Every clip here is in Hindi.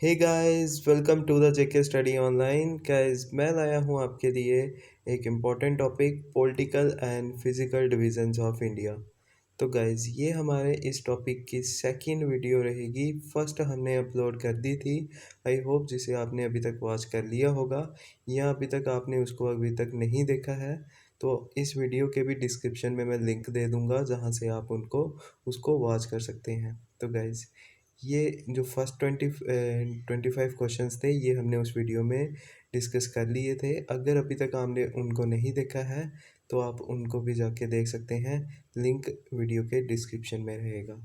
Hey guys, welcome to the JK study online. Guys, मैं लाया हूँ आपके लिए एक important topic, political and physical divisions of India. तो गाइस, ये हमारे इस टॉपिक की सेकंड वीडियो रहेगी। फर्स्ट हमने अपलोड कर दी थी। आई होप जिसे आपने अभी तक वॉच कर लिया होगा, या अभी तक आपने उसको अभी तक नहीं देखा है तो इस वीडियो के भी डिस्क्रिप्शन में मैं लिंक दे दूँगा, जहाँ से आप उनको उसको वॉच कर सकते हैं। तो गाइस, ये जो फर्स्ट 25 क्वेश्चंस थे, ये हमने उस वीडियो में डिस्कस कर लिए थे। अगर अभी तक आपने उनको नहीं देखा है तो आप उनको भी जाके देख सकते हैं। लिंक वीडियो के डिस्क्रिप्शन में रहेगा।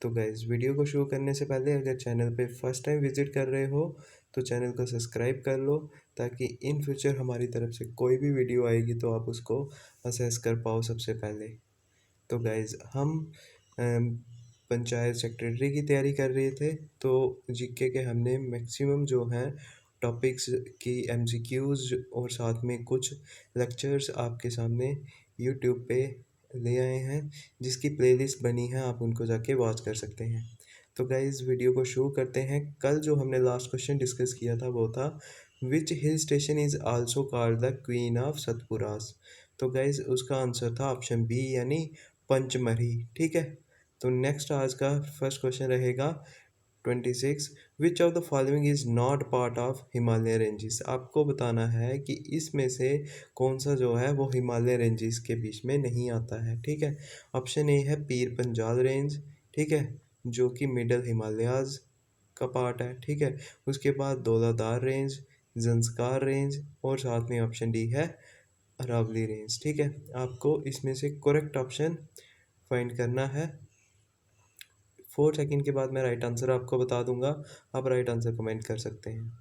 तो गाइस, वीडियो को शुरू करने से पहले अगर चैनल पे फर्स्ट टाइम विजिट कर रहे हो तो चैनल को सब्सक्राइब कर लो, ताकि इन फ्यूचर हमारी तरफ से कोई भी वीडियो आएगी तो आप उसको असेस कर पाओ सबसे पहले। तो गाइज, हम पंचायत सेक्रेटरी की तैयारी कर रहे थे, तो जीके के हमने मैक्सिमम जो हैं टॉपिक्स की एमसीक्यूज और साथ में कुछ लेक्चर्स आपके सामने यूट्यूब पे ले आए हैं, जिसकी प्लेलिस्ट बनी है, आप उनको जाके वॉच कर सकते हैं। तो गाइज, वीडियो को शुरू करते हैं। कल जो हमने लास्ट क्वेश्चन डिस्कस किया था वो था, which hill station is also called the queen of Satpuras. तो गाइज, उसका आंसर था ऑप्शन बी, यानी पंचमढ़ी। ठीक है। तो नेक्स्ट आज का फर्स्ट क्वेश्चन रहेगा 26, which of the following is not part of Himalaya ranges. आपको बताना है कि इसमें से कौन सा जो है वो हिमालय रेंजेस के बीच में नहीं आता है। ठीक है। ऑप्शन ए है पीर पंजाल रेंज, ठीक है, जो कि मिडल हिमालयाज का पार्ट है। ठीक है। उसके बाद धौलाधार रेंज, जंस्कार रेंज, और साथ में ऑप्शन डी है अरावली रेंज। ठीक है। आपको इसमें से करेक्ट ऑप्शन फाइंड करना है। 4 सेकंड के बाद मैं राइट आंसर आपको बता दूंगा। आप राइट आंसर कमेंट कर सकते हैं।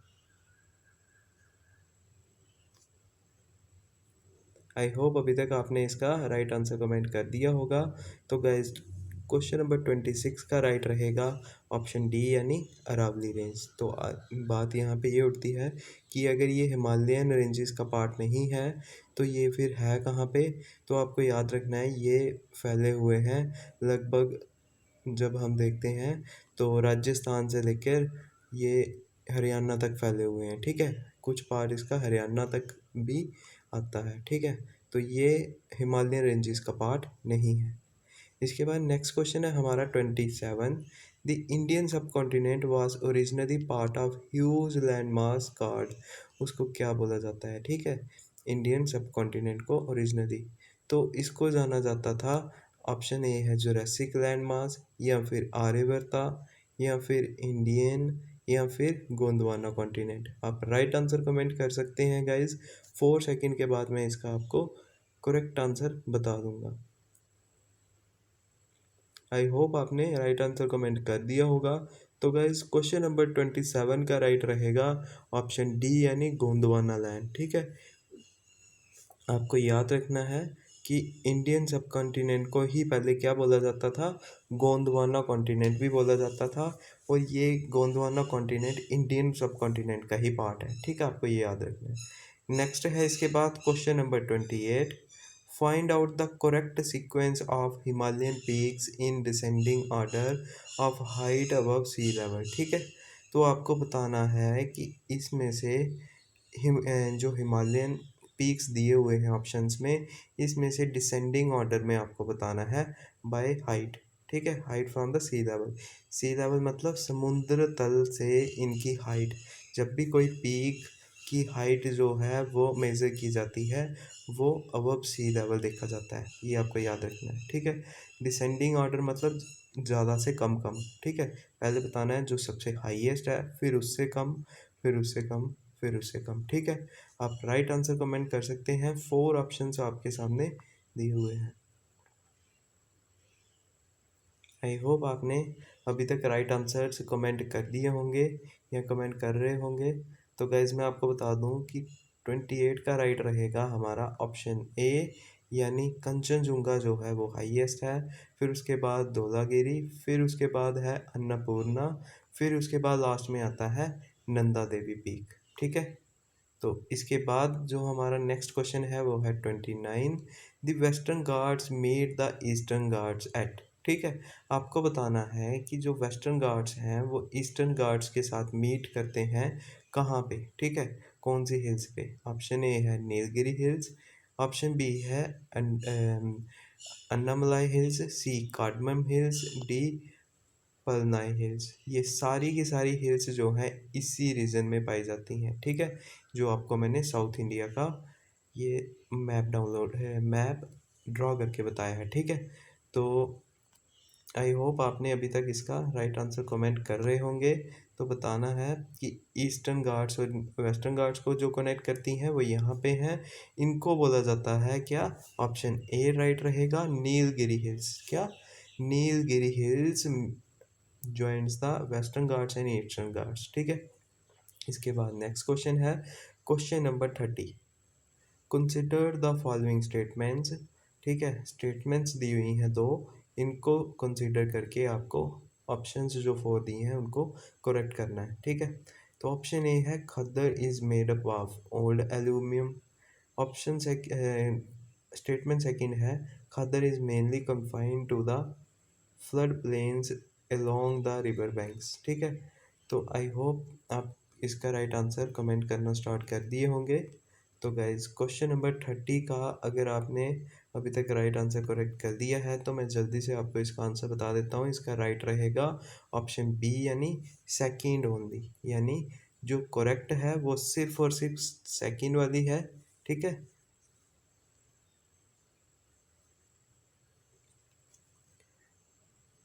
आई होप अभी तक आपने इसका राइट आंसर कमेंट कर दिया होगा। तो गाइज, क्वेश्चन नंबर 26 का राइट रहेगा ऑप्शन डी, यानी अरावली रेंज। तो बात यहाँ पे ये उठती है कि अगर ये हिमालयन रेंजेस का पार्ट नहीं है तो ये फिर है कहाँ पे। तो आपको याद रखना है, ये फैले हुए हैं लगभग, जब हम देखते हैं तो राजस्थान से लेकर ये हरियाणा तक फैले हुए हैं। ठीक है। कुछ पार्ट इसका हरियाणा तक भी आता है। ठीक है। तो ये हिमालयन रेंजेस का पार्ट नहीं है। इसके बाद नेक्स्ट क्वेश्चन है हमारा 27, द इंडियन सब continent was originally part of huge land mass card. उसको क्या बोला जाता है। ठीक है। इंडियन सब कॉन्टिनेंट को ओरिजिनली, तो इसको जाना जाता था। ऑप्शन ए है जुरासिक लैंड मास, या फिर आर्यवर्ता, या फिर इंडियन, या फिर गोंदवाना कॉन्टिनेंट। आप राइट आंसर कमेंट कर सकते हैं गाइज। 4 सेकंड के बाद मैं इसका आपको करेक्ट आंसर बता दूंगा। आई होप आपने राइट आंसर कमेंट कर दिया होगा। तो गाइस, क्वेश्चन नंबर 27 का राइट रहेगा ऑप्शन डी, यानी गोंदवाना लैंड। ठीक है। आपको याद रखना है कि इंडियन सब कॉन्टिनेंट को ही पहले क्या बोला जाता था, गोंदवाना कॉन्टिनेंट भी बोला जाता था। और ये गोंदवाना कॉन्टिनेंट इंडियन सब कॉन्टिनेंट का ही पार्ट है। ठीक है। आपको ये याद रखना है। नेक्स्ट है इसके बाद question number 28, find out the correct sequence of Himalayan peaks in descending order of height above sea level. ठीक है। तो आपको बताना है कि इसमें से जो हिमालयन पीक्स दिए हुए हैं ऑप्शंस में, इसमें से डिसेंडिंग ऑर्डर में आपको बताना है बाय हाइट। ठीक है। Height from the sea level. Sea level मतलब समुद्र तल से इनकी हाइट। जब भी कोई पीक की हाइट जो है वो मेज़र की जाती है, वो अबव सी लेवल देखा जाता है। ये आपको याद रखना है। ठीक है। डिसेंडिंग ऑर्डर मतलब ज़्यादा से कम कम। ठीक है। पहले बताना है जो सबसे हाईएस्ट है, फिर उससे कम, फिर उससे कम, फिर उससे कम। ठीक है। आप राइट आंसर कमेंट कर सकते हैं। 4 ऑप्शंस आपके सामने दिए हुए हैं। आई होप आपने अभी तक राइट आंसर्स कमेंट कर दिए होंगे या कमेंट कर रहे होंगे। तो गाइज, मैं आपको बता दूं कि 28 का राइट रहेगा हमारा ऑप्शन ए, यानी कंचनजुंगा जो है वो हाईएस्ट है। फिर उसके बाद धौलागिरी, फिर उसके बाद है अन्नपूर्णा, फिर उसके बाद लास्ट में आता है नंदा देवी पीक। ठीक है। तो इसके बाद जो हमारा नेक्स्ट क्वेश्चन है वो है 29, the Western Ghats meet the Eastern Ghats at. ठीक है? आपको बताना है कि जो वेस्टर्न घाट्स हैं वो ईस्टर्न घाट्स के साथ मीट करते हैं कहाँ पे, ठीक है? कौन-सी हिल्स पे? ऑप्शन ए है नीलगिरी हिल्स, ऑप्शन बी है अन्नामलाई हिल्स, सी कार्डमम हिल्स, डी पलनाई हिल्स। ये सारी की सारी हिल्स जो हैं इसी रीजन में पाई जाती हैं, ठीक है? जो आपको मैंने साउथ इंडिया का ये मैप ड्रॉ करके बताया है, ठीक है? तो आई होप आपने अभी तक इसका राइट आंसर कमेंट कर रहे होंगे। तो बताना है कि ईस्टर्न घाट्स और वेस्टर्न घाट्स को जो कनेक्ट करती हैं वो यहाँ पे हैं। इनको बोला जाता है क्या? ऑप्शन ए राइट रहेगा, नीलगिरी हिल्स। क्या? Nilgiri hills joints the Western Ghats and eastern Ghats, ठीक है? इसके बाद नेक्स्ट क्वेश्चन है question number 30। Consider the following statements, ठीक है? स्टेटमेंट्स दी हुई हैं दो, इनको कंसिडर करके आपको ऑप्शंस जो फोर दिए हैं उनको करेक्ट करना है, ठीक है? तो ऑप्शन ए है khadar is made up of old aluminium. Option statement second है khadar is mainly confined to the flood plains along the river banks, ठीक है? तो आई होप आप इसका राइट आंसर कमेंट करना स्टार्ट कर दिए होंगे। तो गाइज क्वेश्चन नंबर 30 का अगर आपने अभी तक राइट आंसर करेक्ट कर दिया है तो मैं जल्दी से आपको इसका आंसर बता देता हूँ। इसका राइट रहेगा ऑप्शन बी यानी सेकंड ओनली, यानी जो करेक्ट है वो सिर्फ और सिर्फ सेकंड वाली है, ठीक है?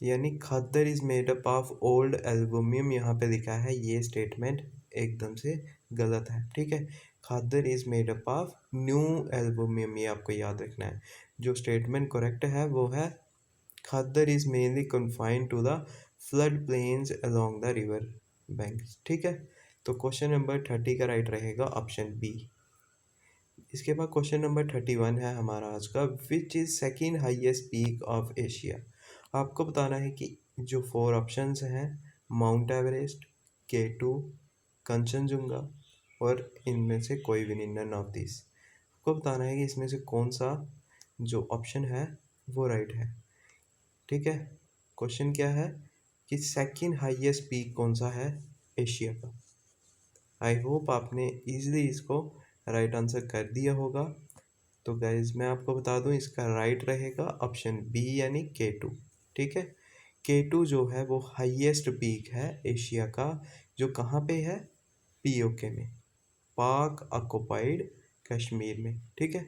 यानी khadar is made up of old alluvium यहाँ पे लिखा है, ये स्टेटमेंट एकदम से गलत है, ठीक है? Khadar is made up of new alluvium, ये आपको याद रखना है। जो स्टेटमेंट करेक्ट है वो है khadar is mainly confined to the flood plains along the river bank, ठीक है? तो क्वेश्चन नंबर 30 का राइट रहेगा ऑप्शन बी। इसके बाद क्वेश्चन नंबर 31 है हमारा आज का, which is second highest peak of Asia. आपको बताना है कि जो फोर ऑप्शंस हैं माउंट एवरेस्ट, K2, कंचनजुंगा और इनमें से कोई भी नहीं, नन ऑफ दिस। आपको बताना है कि इसमें से कौन सा जो ऑप्शन है वो राइट है, ठीक है? क्वेश्चन क्या है कि सेकेंड हाईएस्ट पीक कौन सा है एशिया का। आई होप आपने इजीली इसको राइट आंसर कर दिया होगा। तो गाइज मैं आपको बता दूं इसका राइट रहेगा ऑप्शन बी यानी K2, ठीक है? K2 जो है वो हाईएस्ट पीक है एशिया का, जो कहाँ पे है? POK में, पाक ऑक्युपाइड कश्मीर में, ठीक है?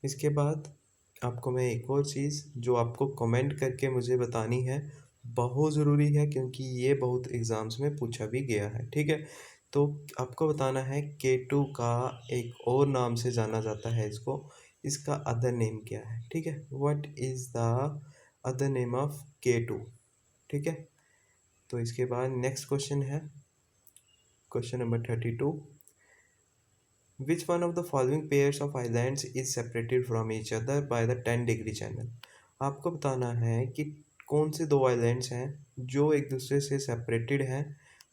इसके बाद आपको मैं एक और चीज़ जो आपको कमेंट करके मुझे बतानी है, बहुत ज़रूरी है क्योंकि ये बहुत एग्ज़ाम्स में पूछा भी गया है, ठीक है? तो आपको बताना है K2 का एक और नाम से जाना जाता है इसको, इसका अदर नेम क्या है, ठीक है? What is the other name of K2, ठीक है? तो इसके बाद नेक्स्ट क्वेश्चन है question number 32। Which one of the following pairs of islands is separated from each other by the 10 degree channel? आपको बताना है कि कौन से दो आइलैंड्स हैं जो एक दूसरे से सेपरेटेड हैं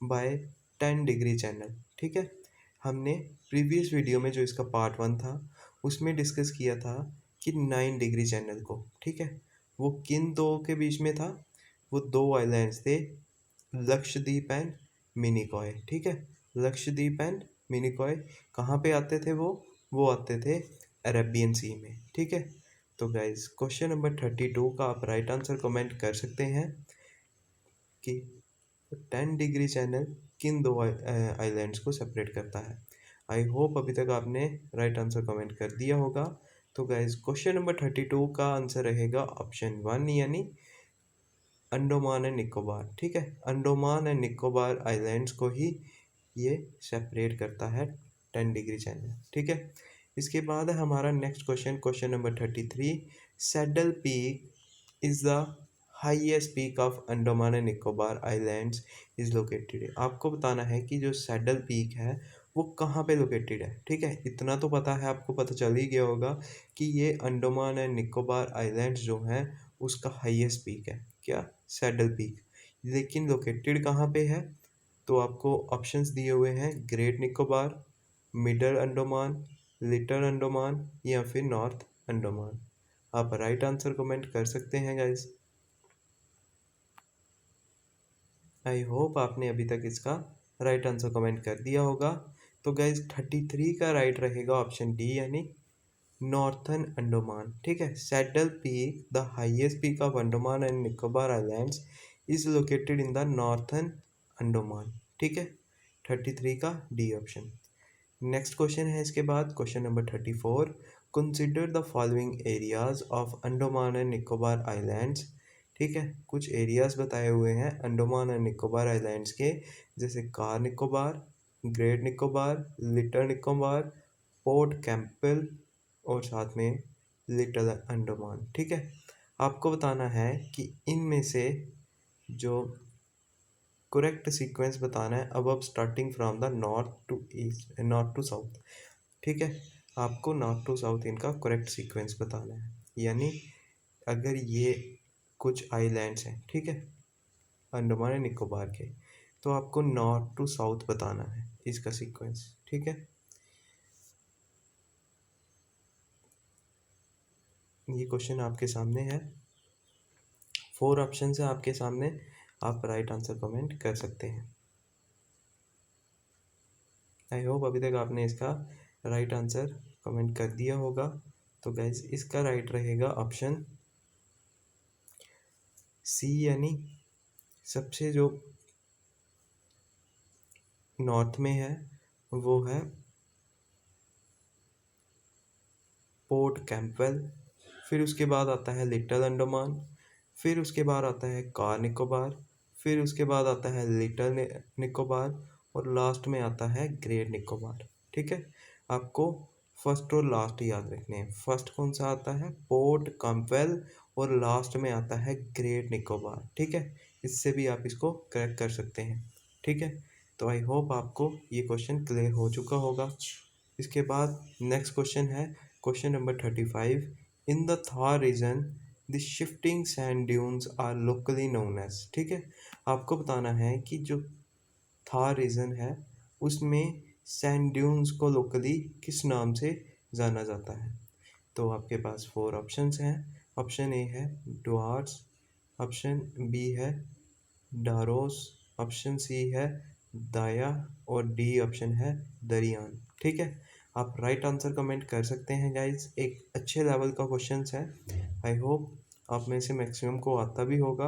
बाय 10 डिग्री चैनल, ठीक है? हमने प्रीवियस वीडियो में जो इसका पार्ट 1 था उसमें डिस्कस किया था कि 9 डिग्री चैनल को, ठीक है? वो किन दो के बीच में था? वो दो आइलैंड्स थे, लक्षद्वीप एंड मिनिकॉय, ठीक है? लक्षद्वीप एंड मिनिकॉय कहाँ पे आते थे वो आते थे अरेबियन सी में, ठीक है? तो गाइज क्वेश्चन नंबर 32 का आप राइट आंसर कमेंट कर सकते हैं कि 10 डिग्री चैनल किन दो आइलैंड्स को सेपरेट करता है। आई होप अभी तक आपने राइट आंसर कमेंट कर दिया होगा। तो गाइज क्वेश्चन नंबर 32 का आंसर रहेगा ऑप्शन 1 यानी अंडोमान एंड निकोबार, ठीक है? अंडोमान एंड निकोबार आइलैंड्स को ही ये सेपरेट करता है 10 डिग्री चैनल, ठीक है? इसके बाद है हमारा next question, question number 33। Saddle peak is the highest peak of Andaman and Nicobar islands is located. आपको बताना है कि जो सैडल पीक है वो कहाँ पे लोकेटेड है, ठीक है? इतना तो पता है, आपको पता चल ही गया होगा कि ये अंडोमान एंड निकोबार आइलैंड्स जो हैं उसका हाईएस्ट पीक है, क्या? Saddle peak. लेकिन लोकेटेड कहाँ पे है? तो आपको ऑप्शंस दिए हुए हैं great Nicobar, middle Andaman, little Andaman या फिर नॉर्थ अंडोमान। आप राइट आंसर कमेंट कर सकते हैं गाइज। आई होप आपने अभी तक इसका राइट आंसर कमेंट कर दिया होगा। तो गाइज 33 का राइट रहेगा ऑप्शन डी, यानी नॉर्थन अंडमान। ठीक है, saddle peak, the highest peak of Andaman and Nicobar islands, is located in the northern Andaman. ठीक है, 33 का डी ऑप्शन। नेक्स्ट क्वेश्चन है इसके बाद, question number 34। Consider the following areas of Andaman and Nicobar islands. ठीक है, कुछ एरियाज बताए हुए हैं अंडमान एंड निकोबार आइलैंड्स के, जैसे car Nicobar, great Nicobar, little Nicobar, port Campbell और साथ में लिटिल अंडमान। ठीक है, आपको बताना है कि इनमें से जो करेक्ट सीक्वेंस बताना है अब starting from the north to east, north to south. ठीक है, आपको नॉर्थ टू साउथ इनका करेक्ट सीक्वेंस बताना है, यानी अगर ये कुछ आइलैंड्स हैं, ठीक है, अंडमान एंड निकोबार के, तो आपको नॉर्थ टू साउथ बताना है इसका सीक्वेंस। ठीक है, ये क्वेश्चन आपके सामने है, 4 ऑप्शन है आपके सामने, आप राइट आंसर कमेंट कर सकते हैं। आई होप अभी तक आपने इसका राइट आंसर कमेंट कर दिया होगा। तो गाइज इसका राइट रहेगा ऑप्शन सी, यानी सबसे जो नॉर्थ में है वो है पोर्ट कैंपबेल, फिर उसके बाद आता है लिटिल अंडमान, फिर उसके बाद आता है कार निकोबार, फिर उसके बाद आता है लिटिल निकोबार और लास्ट में आता है ग्रेट निकोबार। ठीक है, आपको फर्स्ट और लास्ट याद रखने हैं। फर्स्ट कौन सा आता है, पोर्ट कैंपबेल, और लास्ट में आता है ग्रेट निकोबार। ठीक है, इससे भी आप इसको करेक्ट कर सकते हैं। ठीक है, तो आई होप आपको ये क्वेश्चन क्लियर हो चुका होगा। इसके बाद नेक्स्ट क्वेश्चन है, question number 35। In the Thar region the shifting sand dunes are locally known as. ठीक है, आपको बताना है कि जो थार रीजन है उसमें सैंड ड्यून्स को लोकली किस नाम से जाना जाता है। तो आपके पास 4 ऑप्शंस हैं। ऑप्शन ए है ड्वार्स, ऑप्शन बी है डारोस, ऑप्शन सी है दाया और डी ऑप्शन है दरियान। ठीक है, आप राइट आंसर कमेंट कर सकते हैं गाइज। एक अच्छे लेवल का क्वेश्चन है, आई होप आप में से मैक्सिमम को आता भी होगा।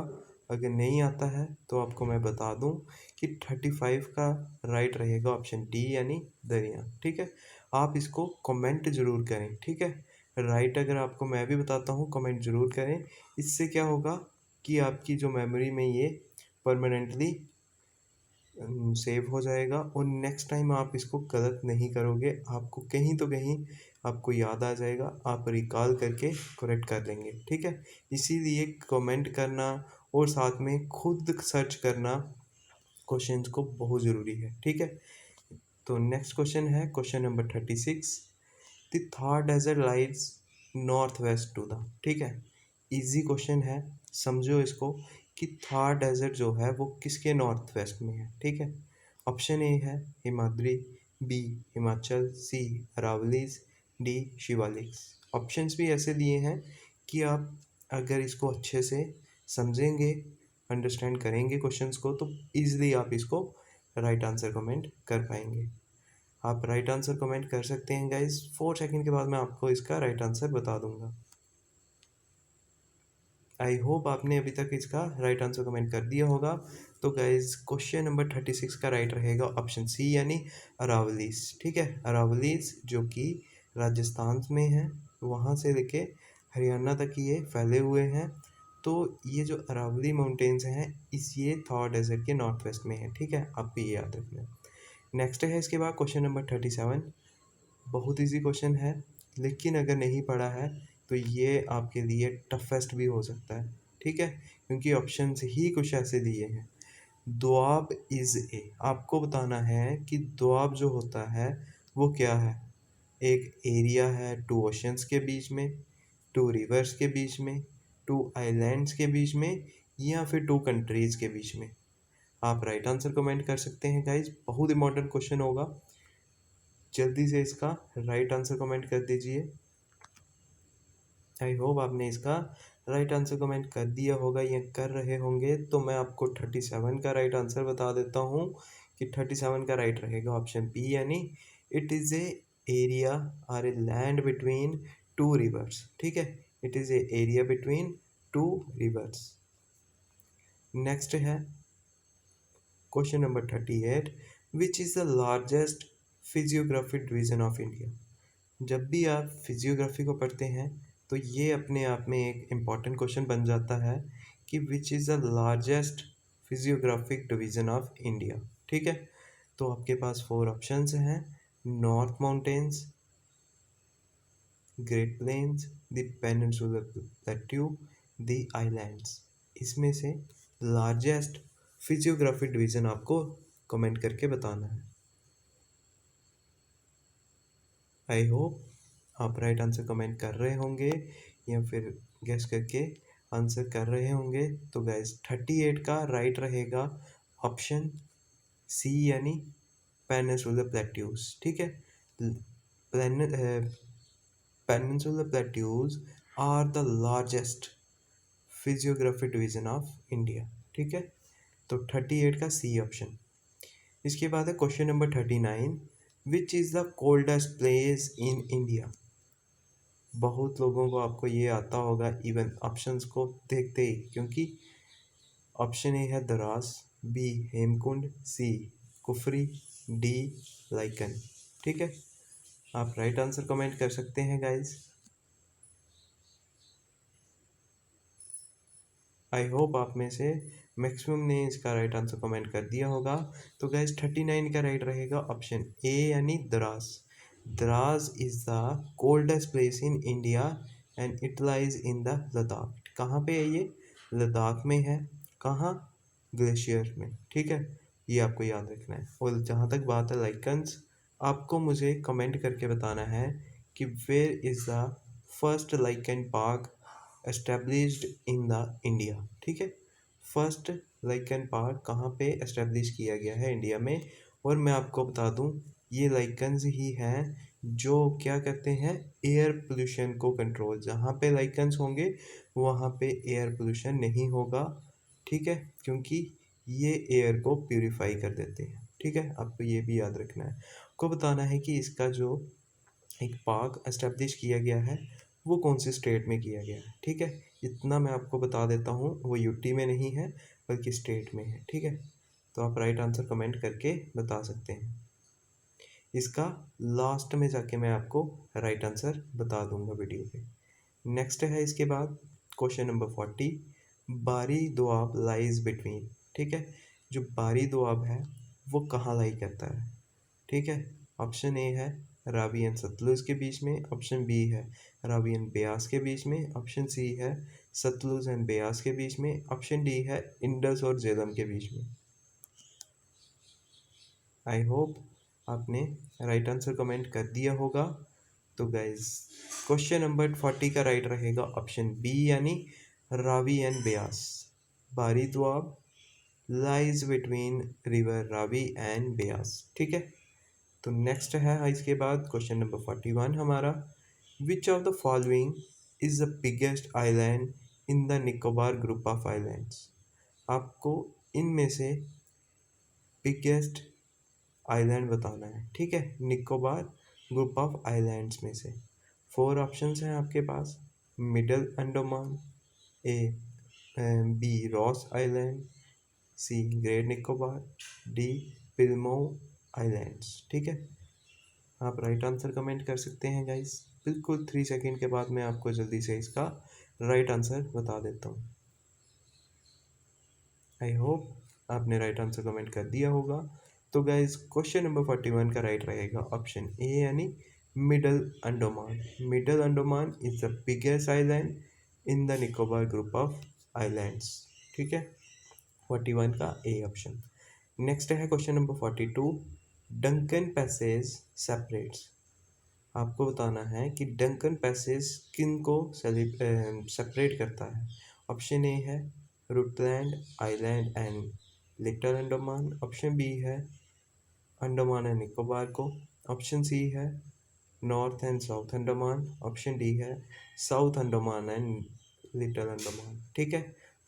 अगर नहीं आता है तो आपको मैं बता दूं कि 35 का राइट रहेगा ऑप्शन डी, यानी दरिया। ठीक है, आप इसको कमेंट ज़रूर करें। ठीक है, राइट अगर आपको मैं भी बताता हूँ कमेंट ज़रूर करें। इससे क्या होगा कि आपकी जो मेमोरी में ये परमानेंटली सेव हो जाएगा और नेक्स्ट टाइम आप इसको गलत नहीं करोगे, आपको कहीं तो कहीं आपको याद आ जाएगा, आप रिकॉल करके करेक्ट कर लेंगे। ठीक है, इसीलिए कमेंट करना और साथ में खुद सर्च करना क्वेश्चंस को बहुत ज़रूरी है। ठीक है, तो नेक्स्ट क्वेश्चन है question number 36। The Thar desert lies north west to the. ठीक है, इजी क्वेश्चन है, समझो इसको कि थार डेजर्ट जो है वो किसके नॉर्थ वेस्ट में है। ठीक है, ऑप्शन ए है हिमाद्री, बी हिमाचल, सी अरावलीज, डी शिवालिक्स। ऑप्शंस भी ऐसे दिए हैं कि आप अगर इसको अच्छे से समझेंगे, अंडरस्टैंड करेंगे क्वेश्चंस को, तो ईजिली आप इसको राइट आंसर कमेंट कर पाएंगे। आप राइट आंसर कमेंट कर सकते हैं गाइज। 4 सेकंड के बाद मैं आपको इसका राइट आंसर बता दूंगा। आई होप आपने अभी तक इसका राइट आंसर कमेंट कर दिया होगा। तो गाइज क्वेश्चन नंबर 36 का राइट रहेगा ऑप्शन सी, यानी अरावलीज। ठीक है, अरावलीज जो कि राजस्थान में है, वहाँ से लेके हरियाणा तक ये फैले हुए हैं। तो ये जो अरावली माउंटेन्स हैं ये थॉर डेजर्ट के नॉर्थ वेस्ट में है। ठीक है, आपको ये याद रखना है। नेक्स्ट है इसके बाद क्वेश्चन नंबर 37। बहुत इजी क्वेश्चन है, लेकिन अगर नहीं पढ़ा है तो ये आपके लिए टफेस्ट भी हो सकता है। ठीक है, क्योंकि ऑप्शन ही कुछ ऐसे दिए हैं। दोआब इज़ ए, आपको बताना है कि दोआब जो होता है वो क्या है। एक एरिया है 2 ओशंस के बीच में, 2 रिवर्स के बीच में, 2 आइलैंड्स के बीच में, या फिर 2 कंट्रीज़ के बीच में। आप राइट आंसर कमेंट कर सकते हैं गाइज, बहुत इंपॉर्टेंट क्वेश्चन होगा, जल्दी से इसका राइट आंसर कमेंट कर दीजिए। आई होप आपने इसका राइट आंसर कमेंट कर दिया होगा या कर रहे होंगे। तो मैं आपको 37 का राइट आंसर बता देता हूँ कि 37 का राइट रहेगा ऑप्शन बी, यानी इट इज़ ए एरिया और a land between two rivers. ठीक है, it is a area between two rivers. Next है question number 38, which is the largest physiography division of India. जब भी आप फिजियोग्राफी को पढ़ते हैं तो ये अपने आप में एक इम्पॉर्टेंट क्वेश्चन बन जाता है कि which is the largest physiographic division of India. ठीक है, तो आपके पास फोर ऑप्शंस हैं: north mountains, great plains, the peninsular plateau, the islands. इसमें से लार्जेस्ट फिजियोग्राफी डिवीजन आपको कमेंट करके बताना है। आई होप आप राइट आंसर कमेंट कर रहे होंगे या फिर गेस करके आंसर कर रहे होंगे। तो गाइस 38 का राइट रहेगा ऑप्शन सी, यानी पेनिनसुलर प्लेट्यूज। ठीक है, peninsular plateaus are the largest physiography division of India. ठीक है, तो 38 का सी ऑप्शन। इसके बाद है question number 39, which is the coldest place in India. बहुत लोगों को आपको ये आता होगा इवन ऑप्शंस को देखते ही, क्योंकि ऑप्शन ए है द्रास, बी हेमकुंड, सी कुफरी, डी लाइकन। ठीक है, आप राइट आंसर कमेंट कर सकते हैं गाइस। आई होप आप में से मैक्सिमम ने इसका राइट आंसर कमेंट कर दिया होगा। तो गाइस 39 का राइट रहेगा ऑप्शन ए, यानी Dras. Dras is the coldest place in India and it lies in the Ladakh. कहाँ पे है ये? लद्दाख में है। कहाँ? ग्लेशियर में। ठीक है, ये आपको याद रखना है। और जहाँ तक बात है लाइकन्स, आपको मुझे कमेंट करके बताना है कि where is the first lichen park established in the India. ठीक है, फर्स्ट लाइकन पार्क कहाँ पे एस्टेब्लिश किया गया है इंडिया में। और मैं आपको बता दूं, ये लाइकन्स ही हैं जो क्या करते हैं, एयर पोल्यूशन को कंट्रोल। जहाँ पे लाइकन्स होंगे वहाँ पे एयर पोल्यूशन नहीं होगा। ठीक है, क्योंकि ये एयर को प्यूरिफाई कर देते हैं। ठीक है, आपको ये भी याद रखना है। आपको बताना है कि इसका जो एक पार्क एस्टेब्लिश किया गया है वो कौन से स्टेट में किया गया है। ठीक है, इतना मैं आपको बता देता हूँ, वो यूटी में नहीं है बल्कि स्टेट में है। ठीक है, तो आप राइट आंसर कमेंट करके बता सकते हैं। इसका लास्ट में जाके मैं आपको राइट आंसर बता दूंगा वीडियो पे। नेक्स्ट है इसके बाद क्वेश्चन नंबर 40, बारी दोआब लाइज बिटवीन। ठीक है, जो बारी दोआब है वो कहाँ लाई करता है। ठीक है, ऑप्शन ए है रावी एंड सतलुज के बीच में, ऑप्शन बी है रावी एंड ब्यास के बीच में, ऑप्शन सी है सतलुज एंड ब्यास के बीच में, ऑप्शन डी है इंडस और झेलम के बीच में। आई होप आपने राइट आंसर कमेंट कर दिया होगा। तो गाइज क्वेश्चन नंबर 40 का राइट रहेगा ऑप्शन बी, यानी रावी एंड ब्यास। बारी Doab lies between river Ravi and Beas. ठीक है, तो नेक्स्ट है इसके बाद क्वेश्चन नंबर 41 हमारा, which of the following is the biggest island in the Nicobar group of islands. आपको इनमें से बिगेस्ट आइलैंड बताना है। ठीक है, निकोबार ग्रुप ऑफ आइलैंड्स में से फोर ऑप्शंस हैं आपके पास: middle Andaman, A B Ross island, C great Nicobar, D पिल्मो आइलैंड्स। ठीक है, आप राइट आंसर कमेंट कर सकते हैं गाइस। बिल्कुल 3 सेकेंड के बाद मैं आपको जल्दी से इसका राइट आंसर बता देता हूँ। आई होप आपने राइट आंसर कमेंट कर दिया होगा। तो गाइज क्वेश्चन नंबर 41 का राइट रहेगा ऑप्शन ए, यानी middle Andaman. Middle Andaman is the biggest island in the Nicobar group of islands. ठीक है, 41 का ए ऑप्शन। नेक्स्ट है question number 42, Duncan passage separates. आपको बताना है कि डंकन पैसेज किन को सेपरेट करता है। ऑप्शन ए है Rutland island and little Andaman, option B है अंडमान एंड निकोबार को, ऑप्शन सी है north and south Andaman, option D है south Andaman and little Andaman. ठीक है,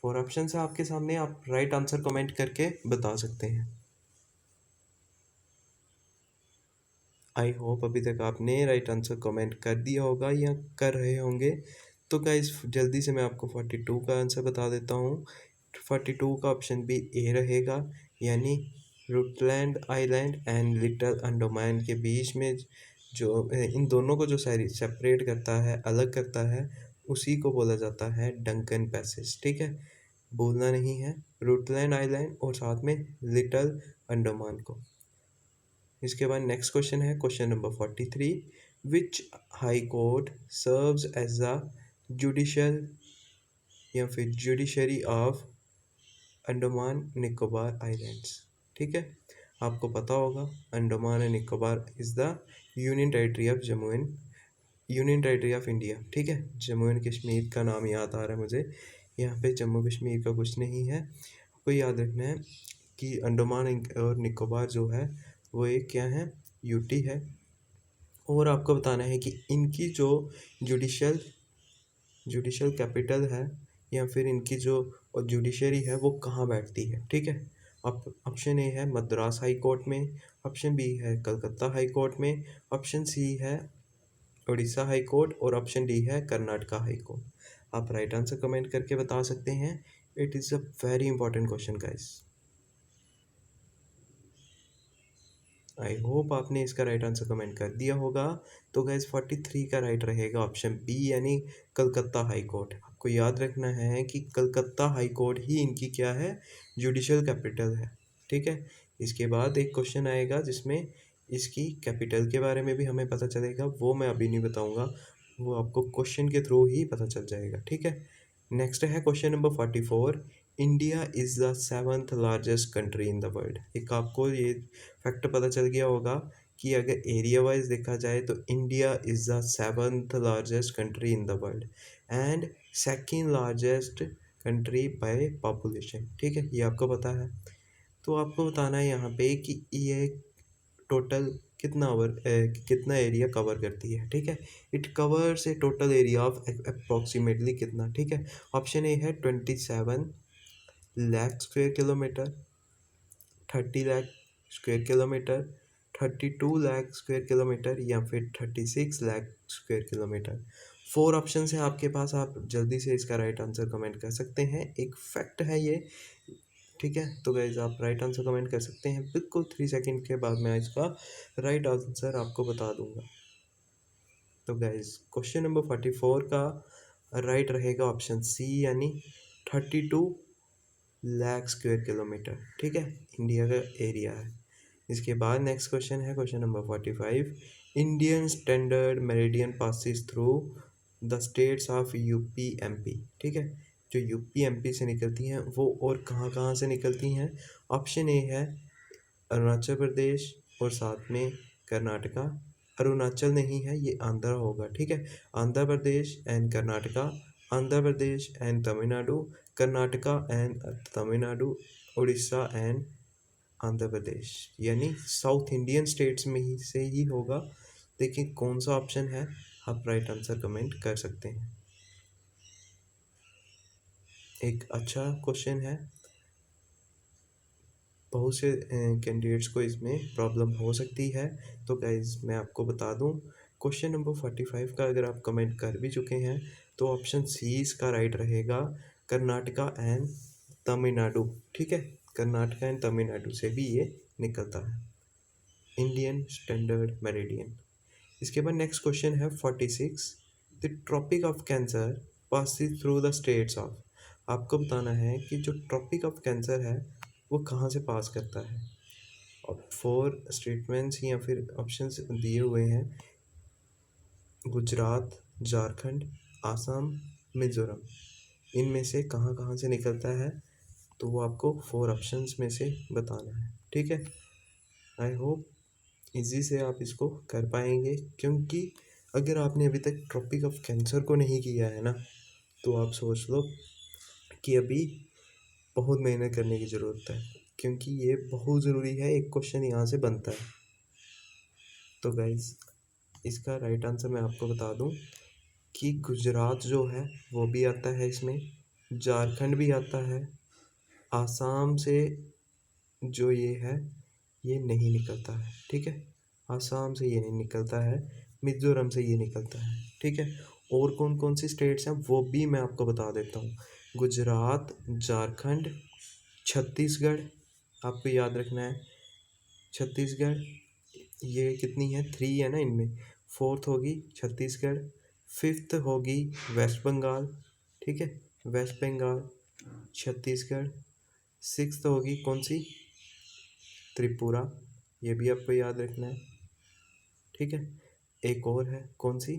4 ऑप्शन है आपके सामने, आप राइट आंसर कमेंट करके बता सकते हैं। आई होप अभी तक आपने राइट आंसर कमेंट कर दिया होगा या कर रहे होंगे। तो गाइस जल्दी से मैं आपको 42 का आंसर बता देता हूँ। 42 का ऑप्शन भी ए रहेगा, यानी रूटलैंड आइलैंड एंड लिटिल अंडमान के बीच में जो इन दोनों को जो सारी सेपरेट करता है, अलग करता है, उसी को बोला जाता है डंकन पैसेज। ठीक है, भूलना नहीं है, रूटलैंड आइलैंड और साथ में लिटिल अंडमान को। इसके बाद नेक्स्ट क्वेश्चन है question number 43, which high court serves as a judicial या फिर judiciary of Andaman Nicobar islands. ठीक है, आपको पता होगा Andaman and Nicobar is the union territory of Jammu and union territory of India. ठीक है, जम्मू एंड कश्मीर का नाम याद आ रहा है मुझे, यहाँ पे जम्मू कश्मीर का कुछ नहीं है। आपको याद रखना है कि अंडमान और निकोबार जो है वो एक क्या है, यूटी है। और आपको बताना है कि इनकी जो जुडिशल जुडिशल कैपिटल है या फिर इनकी जो जुडिशरी है वो कहाँ बैठती है। ठीक है, ऑप्शन ए है मद्रास हाई कोर्ट में, ऑप्शन बी है कलकत्ता हाई कोर्ट में, ऑप्शन सी है उड़ीसा हाई कोर्ट और ऑप्शन डी है कर्नाटका हाई कोर्ट। आप राइट आंसर कमेंट करके बता सकते हैं। It is a very important question guys. I hope आपने इसका राइट आंसर कमेंट कर दिया होगा। तो गाइज 43 का राइट रहेगा ऑप्शन बी, यानी कलकत्ता हाई कोर्ट। आपको याद रखना है कि कलकत्ता हाई कोर्ट ही इनकी क्या है, जुडिशल कैपिटल है। ठीक है, इसके बाद एक क्वेश्चन आएगा जिसमें इसकी कैपिटल के बारे में भी हमें पता चलेगा, वो मैं अभी नहीं बताऊंगा, वो आपको क्वेश्चन के थ्रू ही पता चल जाएगा। ठीक है, नेक्स्ट है question number 44, India is the 7th largest country in the world. एक आपको ये फैक्ट पता चल गया होगा कि अगर एरिया वाइज देखा जाए तो India is the 7th largest country in the world and second largest country by population. ठीक है, ये आपको पता है। तो आपको बताना है यहाँ पे कि ये टोटल कितना एरिया कवर करती है। ठीक है, it covers A total area of approximately कितना। ठीक है, ऑप्शन ए है 27 lakh square kilometre, 30 lakh square kilometre, 32 lakh square kilometre या फिर 36 लाख स्क्वेयर किलोमीटर। 4 ऑप्शन है आपके पास, आप जल्दी से इसका राइट आंसर कमेंट कर सकते हैं। एक फैक्ट है ये। ठीक है, तो गाइज आप राइट आंसर कमेंट कर सकते हैं, बिल्कुल 3 सेकंड के बाद मैं इसका राइट आंसर आपको बता दूंगा। तो गाइज क्वेश्चन नंबर 44 का राइट रहेगा ऑप्शन सी, यानी 32 लाख स्क्वेयर किलोमीटर। ठीक है, इंडिया का एरिया है। इसके बाद नेक्स्ट क्वेश्चन है question number 45, Indian standard meridian passes through the states of UP MP. ठीक है, जो यूपी एमपी से निकलती हैं वो और कहाँ कहाँ से निकलती हैं। ऑप्शन ए है अरुणाचल प्रदेश और साथ में कर्नाटका। अरुणाचल नहीं है, ये आंध्र होगा। ठीक है, Andhra Pradesh and Karnataka, Andhra Pradesh and Tamil Nadu, Karnataka and Tamil Nadu, Orissa and Andhra Pradesh, यानी साउथ इंडियन स्टेट्स में ही से ही होगा। देखिए कौन सा ऑप्शन है, आप राइट आंसर कमेंट कर सकते हैं। एक अच्छा क्वेश्चन है, बहुत से कैंडिडेट्स को इसमें प्रॉब्लम हो सकती है। तो गाइज मैं आपको बता दूं, क्वेश्चन नंबर 45 का अगर आप कमेंट कर भी चुके हैं तो ऑप्शन सी इसका राइट रहेगा, कर्नाटका एंड तमिलनाडु। ठीक है, कर्नाटका एंड तमिलनाडु से भी ये निकलता है इंडियन स्टैंडर्ड मेरिडियन। इसके बाद नेक्स्ट क्वेश्चन है 46, the tropic of cancer passes through the states of. आपको बताना है कि जो ट्रॉपिक ऑफ कैंसर है वो कहाँ से पास करता है। और 4 स्टेटमेंट्स या फिर ऑप्शंस दिए हुए हैं, गुजरात, झारखंड, आसाम, मिजोरम। इनमें से कहाँ कहाँ से निकलता है, तो वो आपको 4 ऑप्शंस में से बताना है। ठीक है, आई होप इजी से आप इसको कर पाएंगे, क्योंकि अगर आपने अभी तक ट्रॉपिक ऑफ कैंसर को नहीं किया है ना, तो आप सोच लो कि अभी बहुत मेहनत करने की ज़रूरत है, क्योंकि ये बहुत ज़रूरी है, एक क्वेश्चन यहाँ से बनता है। तो गाइज इसका राइट आंसर मैं आपको बता दूं कि गुजरात जो है वो भी आता है इसमें, झारखंड भी आता है, आसाम से जो ये है ये नहीं निकलता है, ठीक है। आसाम से ये नहीं निकलता है, मिज़ोरम से ये निकलता है, ठीक है। और कौन कौन सी स्टेट्स हैं वो भी मैं आपको बता देता हूँ। गुजरात, झारखंड, छत्तीसगढ़, आपको याद रखना है। छत्तीसगढ़, ये कितनी है, 3 है ना इनमें। फोर्थ होगी छत्तीसगढ़, फिफ्थ होगी वेस्ट बंगाल, ठीक है। वेस्ट बंगाल, छत्तीसगढ़। सिक्स्थ होगी कौन सी, त्रिपुरा, ये भी आपको याद रखना है, ठीक है। एक और है कौन सी,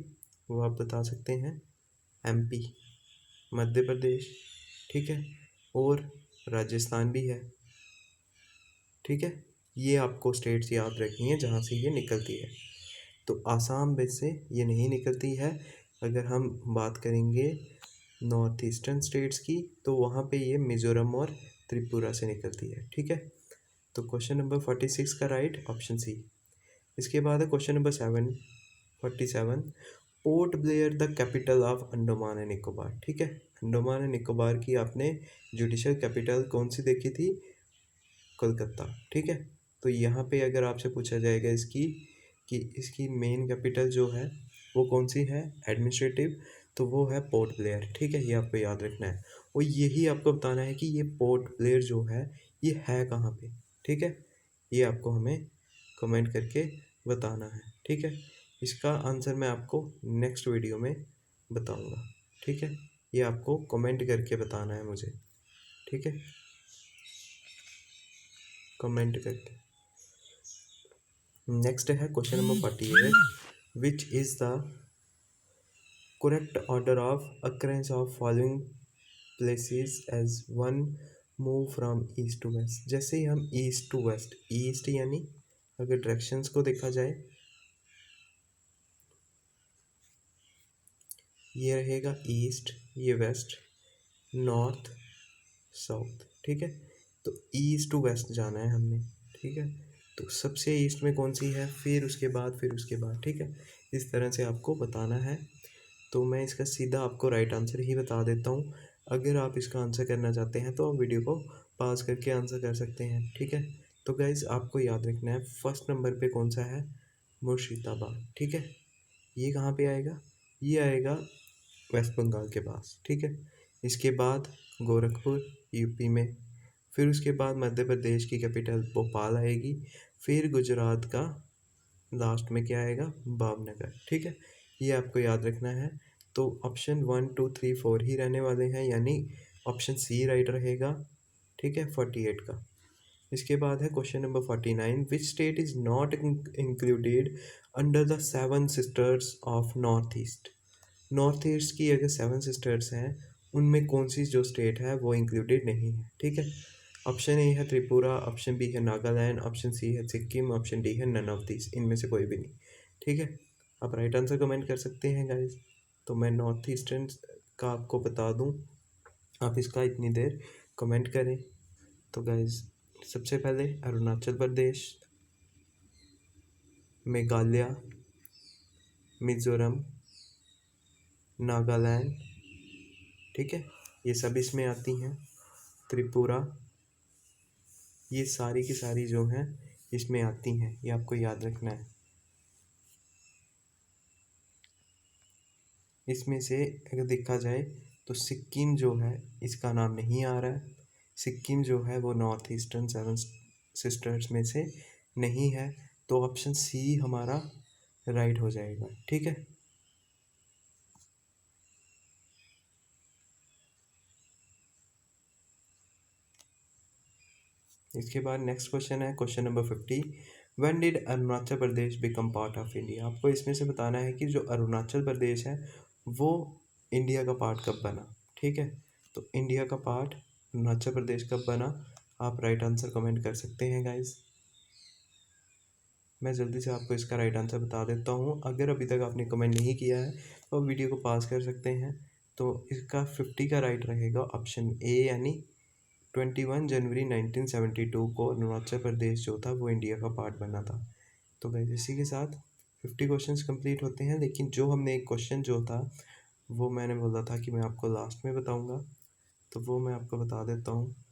वो आप बता सकते हैं, एमपी, मध्य प्रदेश, ठीक है। और राजस्थान भी है, ठीक है। ये आपको स्टेट्स याद रखनी है जहाँ से ये निकलती है। तो आसाम में से ये नहीं निकलती है। अगर हम बात करेंगे नॉर्थ ईस्टर्न स्टेट्स की तो वहाँ पे ये मिज़ोरम और त्रिपुरा से निकलती है, ठीक है। तो क्वेश्चन नंबर 46 का राइट ऑप्शन सी। इसके बाद है question number 47, port Blair the capital of Andaman and Nicobar, ठीक है। अंडमान एंड निकोबार की आपने जुडिशल कैपिटल कौन सी देखी थी, कोलकाता, ठीक है। तो यहाँ पे अगर आपसे पूछा जाएगा इसकी कि इसकी मेन कैपिटल जो है वो कौन सी है एडमिनिस्ट्रेटिव, तो वो है पोर्ट ब्लेयर, ठीक है। ये आपको याद रखना है और यही आपको बताना है कि ये पोर्ट ब्लेयर जो है ये है कहाँ पे, ठीक है। ये आपको हमें कमेंट करके बताना है, ठीक है। इसका आंसर मैं आपको नेक्स्ट वीडियो में बताऊंगा, ठीक है। ये आपको कमेंट करके बताना है मुझे, ठीक है, कमेंट करके। नेक्स्ट है question number 48, which is the correct order of occurrence of following places as one move from east to west. जैसे ही हम ईस्ट टू वेस्ट, ईस्ट यानी अगर डायरेक्शंस को देखा जाए ये रहेगा ईस्ट, ये वेस्ट, नॉर्थ, साउथ, ठीक है। तो ईस्ट टू वेस्ट जाना है हमने, ठीक है। तो सबसे ईस्ट में कौन सी है, फिर उसके बाद, फिर उसके बाद, ठीक है। इस तरह से आपको बताना है। तो मैं इसका सीधा आपको राइट आंसर ही बता देता हूँ। अगर आप इसका आंसर करना चाहते हैं तो आप वीडियो को पॉज करके आंसर कर सकते हैं, ठीक है। तो गाइज़ आपको याद रखना है फर्स्ट नंबर पे कौन सा है, मुर्शिदाबाद, ठीक है। ये कहाँ पे आएगा, ये आएगा वेस्ट बंगाल के पास, ठीक है। इसके बाद गोरखपुर, यूपी में। फिर उसके बाद मध्य प्रदेश की कैपिटल भोपाल आएगी। फिर गुजरात का लास्ट में क्या आएगा, भावनगर, ठीक है। ये आपको याद रखना है। तो ऑप्शन 1 2 3 4 ही रहने वाले हैं, यानी ऑप्शन सी राइट रहेगा, ठीक है, 48 का। इसके बाद है question number 49, which state is not included under the 7 sisters of north east. North east की अगर 7 सिस्टर्स हैं उनमें कौन सी जो स्टेट है वो इंक्लूडेड नहीं है, ठीक है। ऑप्शन ए है त्रिपुरा, ऑप्शन बी है नागालैंड, ऑप्शन सी है सिक्किम, ऑप्शन डी है नन ऑफ दिस, इनमें से कोई भी नहीं, ठीक है। आप राइट आंसर कमेंट कर सकते हैं गाइस। तो मैं नॉर्थ ईस्टर्न का आपको बता दूं, आप इसका इतनी देर कमेंट करें। तो गाइस सबसे पहले अरुणाचल प्रदेश, मेघालय, मिज़ोरम, नागालैंड, ठीक है, ये सब इसमें आती हैं। त्रिपुरा, ये सारी की सारी जो हैं इसमें आती हैं, ये आपको याद रखना है। इसमें से अगर देखा जाए तो सिक्किम जो है इसका नाम नहीं आ रहा है। सिक्किम जो है वो नॉर्थ ईस्टर्न 7 सिस्टर्स में से नहीं है। तो ऑप्शन सी हमारा राइट हो जाएगा, ठीक है। इसके बाद नेक्स्ट क्वेश्चन है question number 50, when did Arunachal Pradesh become part of India. आपको इसमें से बताना है कि जो अरुणाचल प्रदेश है वो इंडिया का पार्ट कब बना, ठीक है। तो इंडिया का पार्ट अरुणाचल प्रदेश कब बना, आप राइट आंसर कमेंट कर सकते हैं गाइज। मैं जल्दी से आपको इसका राइट आंसर बता देता हूँ। अगर अभी तक आपने कमेंट नहीं किया है तो आप वीडियो को पास कर सकते हैं। तो इसका 50 का राइट रहेगा ऑप्शन ए, यानी 21 जनवरी 1972 को अरुणाचल प्रदेश जो था वो इंडिया का पार्ट बना था। तो गाइस इसी के साथ 50 क्वेश्चंस कंप्लीट होते हैं, लेकिन जो हमने एक क्वेश्चन जो था वो मैंने बोला था कि मैं आपको लास्ट में बताऊंगा, तो वो मैं आपको बता देता हूँ।